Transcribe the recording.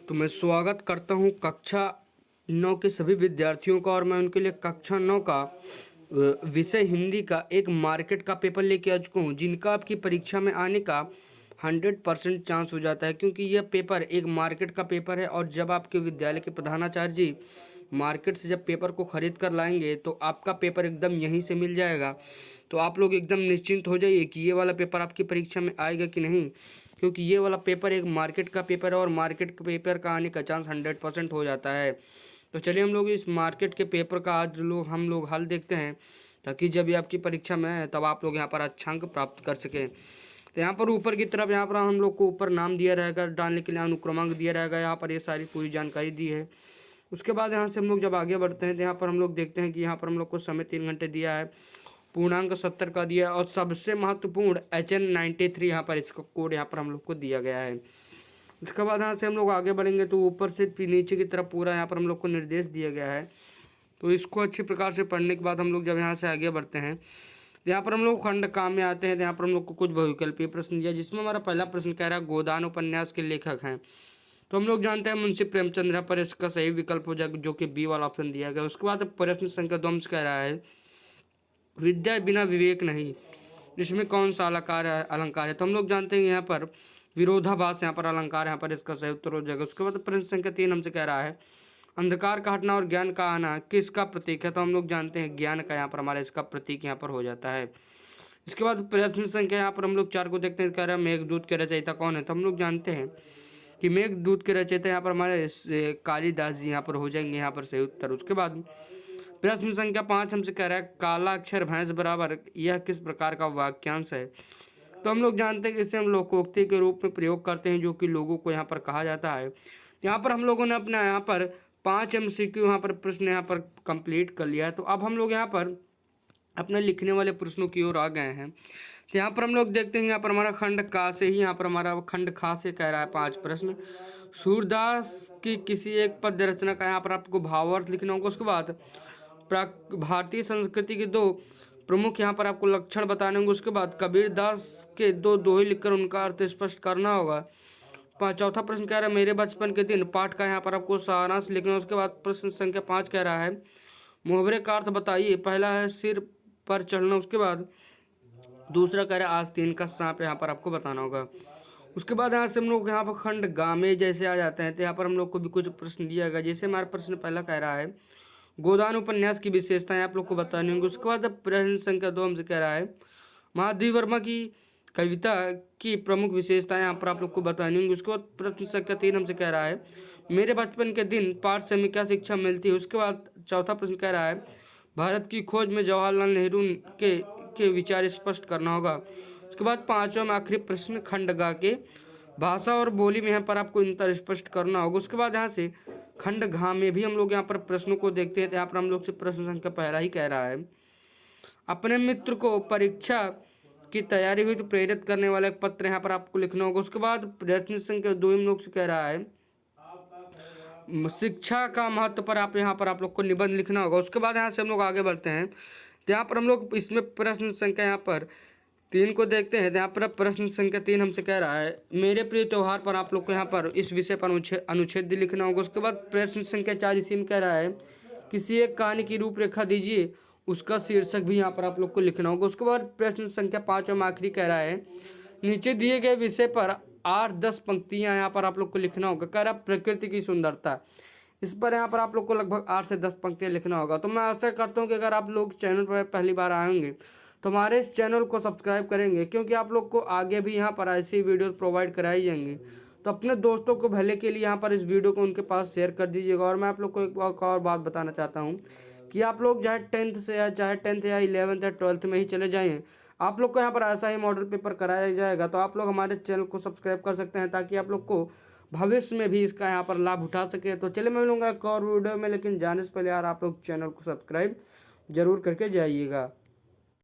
तो मैं स्वागत करता हूं कक्षा 9 के सभी विद्यार्थियों का। और मैं उनके लिए कक्षा 9 का विषय हिंदी का एक मार्केट का पेपर लेके आ चुका हूं, जिनका आपकी परीक्षा में आने का 100% चांस हो जाता है, क्योंकि यह पेपर एक मार्केट का पेपर है। और जब आपके विद्यालय के प्रधानाचार्य जी मार्केट से जब पेपर को खरीद कर लाएंगे तो आपका पेपर एकदम यहीं से मिल जाएगा। तो आप लोग एकदम निश्चिंत हो जाइए कि ये वाला पेपर आपकी परीक्षा में आएगा कि नहीं, क्योंकि ये वाला पेपर एक मार्केट का पेपर है और मार्केट के पेपर का आने का चांस 100% हो जाता है। तो चलिए हम लोग इस मार्केट के पेपर का आज हम लोग हल देखते हैं, ताकि जब ये आपकी परीक्षा में है तब आप लोग यहाँ पर अच्छा अंक प्राप्त कर सकें। तो यहाँ पर ऊपर की तरफ यहाँ पर हम लोग को ऊपर नाम दिया रहेगा, डालने के लिए अनुक्रमांक दिया रहेगा, यहाँ पर ये सारी पूरी जानकारी दी है। उसके बाद यहाँ से हम लोग जब आगे बढ़ते हैं तो यहाँ पर हम लोग देखते हैं कि यहाँ पर हम लोग को समय 3 घंटे दिया है, पूर्णांक 70 का दिया है, और सबसे महत्वपूर्ण HN93 यहाँ पर इसका कोड यहाँ पर हम लोग को दिया गया है। उसके बाद यहाँ से हम लोग आगे बढ़ेंगे तो ऊपर से नीचे की तरफ पूरा यहाँ पर हम लोग को निर्देश दिया गया है। तो इसको अच्छी प्रकार से पढ़ने के बाद हम लोग जब यहाँ से आगे बढ़ते हैं तो यहाँ पर हम लोग खंड काम में आते हैं। तो यहाँ पर हम लोग को कुछ बहुविकल्पीय प्रश्न दिया, जिसमें हमारा पहला प्रश्न कह रहा है गोदान उपन्यास के लेखक हैं। तो हम लोग जानते हैं मुंशी प्रेमचंद्र है, पर इसका सही विकल्प हो जाएगा जो कि बी वाला ऑप्शन दिया गया। उसके बाद प्रश्न संख्या 2 कह रहा है विद्या बिना विवेक नहीं, इसमें कौन सा अलंकार है। तो हम लोग जानते हैं यहाँ पर विरोधाभास यहाँ पर अलंकार, यहाँ पर इसका सही उत्तर हो जाएगा। उसके बाद प्रश्न संख्या 3 हमसे कह रहा है अंधकार का हटना और ज्ञान का आना किसका प्रतीक है। तो हम लोग जानते हैं ज्ञान का यहाँ पर हमारा इसका प्रतीक यहाँ पर हो जाता है। इसके बाद प्रश्न संख्या यहाँ पर हम लोग 4 को देखते हैं, कह रहा है मेघदूत के रचयिता कौन है। तो हम लोग जानते हैं कि मेघदूत के रचयिता यहाँ पर हमारे कालिदास जी यहाँ पर हो जाएंगे यहाँ पर सही उत्तर। उसके बाद प्रश्न संख्या 5 हमसे कह रहा है काला अक्षर भैंस बराबर यह किस प्रकार का वाक्यांश है। तो हम लोग जानते हैं कि इसे हम लोकोक्ति के रूप में प्रयोग करते हैं, जो कि लोगों को यहाँ पर कहा जाता है। यहाँ पर हम लोगों ने अपना यहाँ पर 5 MCQ यहाँ पर प्रश्न यहाँ पर कंप्लीट कर लिया है। तो अब हम लोग यहाँ पर अपने लिखने वाले प्रश्नों की ओर आ गए हैं। तो यहाँ पर हम लोग देखते हैं यहाँ पर हमारा खंड का से ही यहाँ पर हमारा खंड खा से कह रहा है 5 प्रश्न। सूरदास की किसी एक पद्य रचना का यहाँ पर आपको भावार्थ लिखना होगा। उसके बाद भारतीय संस्कृति के 2 प्रमुख यहाँ पर आपको लक्षण बताने होंगे। उसके बाद कबीर दास के 2 दोहे लिखकर उनका अर्थ स्पष्ट करना होगा। चौथा प्रश्न कह रहा है मेरे बचपन के दिन पाठ का यहाँ पर आपको सारांश लिखना है। उसके बाद प्रश्न संख्या 5 कह रहा है मुहावरे का अर्थ बताइए। पहला है सिर पर चढ़ना, उसके बाद दूसरा कह रहा है आस्तीन का सांप यहाँ पर आपको बताना होगा। उसके बाद यहाँ से हम लोग यहाँ पर खंड गा में जैसे आ जाते हैं तो यहाँ पर हम लोग को भी कुछ प्रश्न दिया गया। जैसे हमारा प्रश्न पहला कह रहा है गोदान उपन्यास की विशेषताएं आप लोग को बतानी होंगी। उसके बाद प्रश्न संख्या 2 हमसे कह रहा है महादेवी वर्मा की कविता की प्रमुख विशेषताएं यहाँ पर आप लोग को बतानी होंगी। उसके बाद प्रश्न संख्या 3 हमसे कह रहा है मेरे बचपन के दिन पाठ से हमें क्या शिक्षा मिलती है। उसके बाद चौथा प्रश्न कह रहा है भारत की खोज में जवाहरलाल नेहरू के विचार स्पष्ट करना होगा। उसके बाद 5वां में आखिरी प्रश्न खंड गा के भाषा और बोली में यहाँ पर आपको इंतर स्पष्ट करना होगा। उसके बाद यहाँ से खंड घा में भी हम लोग यहाँ पर प्रश्नों को देखते हैं। तो यहाँ पर हम लोग से प्रश्न संख्या पहला ही कह रहा है अपने मित्र को परीक्षा की तैयारी हुई तो प्रेरित करने वाला एक पत्र यहाँ पर आपको लिखना होगा। उसके बाद प्रश्न संख्या 2 हम लोग से कह रहा है शिक्षा का महत्व पर यहाँ पर आप लोग को निबंध लिखना होगा। उसके बाद यहाँ से हम लोग आगे बढ़ते हैं तो यहाँ पर हम लोग इसमें प्रश्न संख्या यहाँ पर 3 को देखते हैं। तो यहाँ पर प्रश्न संख्या 3 हमसे कह रहा है मेरे प्रिय त्यौहार पर आप लोग को यहाँ पर इस विषय पर अनुच्छेद लिखना होगा। उसके बाद प्रश्न संख्या 4 इसी में कह रहा है किसी एक कहानी की रूपरेखा दीजिए, उसका शीर्षक भी यहाँ पर आप लोग को लिखना होगा। उसके बाद प्रश्न संख्या 5 और आखिरी कह रहा है नीचे दिए गए विषय पर 8-10 पंक्तियाँ यहाँ पर आप लोग को लिखना होगा। कह रहा प्रकृति की सुंदरता, इस पर यहाँ पर आप लोग को लगभग 8 से 10 पंक्तियाँ लिखना होगा। तो मैं आशा करता हूँ कि अगर आप लोग चैनल पर पहली बार आएंगे तो हमारे इस चैनल को सब्सक्राइब करेंगे, क्योंकि आप लोग को आगे भी यहाँ पर ऐसी वीडियोस प्रोवाइड कराई जाएंगी। तो अपने दोस्तों को भले के लिए यहाँ पर इस वीडियो को उनके पास शेयर कर दीजिएगा। और मैं आप लोग को एक और बात बताना चाहता हूँ कि आप लोग चाहे 10th या 11th या 12th में ही चले जाएँ, आप लोग को यहाँ पर ऐसा ही मॉडल पेपर कराया जाएगा। तो आप लोग हमारे चैनल को सब्सक्राइब कर सकते हैं, ताकि आप लोग को भविष्य में भी इसका यहाँ पर लाभ उठा सके। तो चलिए मैं मिलूंगा एक और वीडियो में, लेकिन जाने से पहले यार आप लोग चैनल को सब्सक्राइब जरूर करके जाइएगा।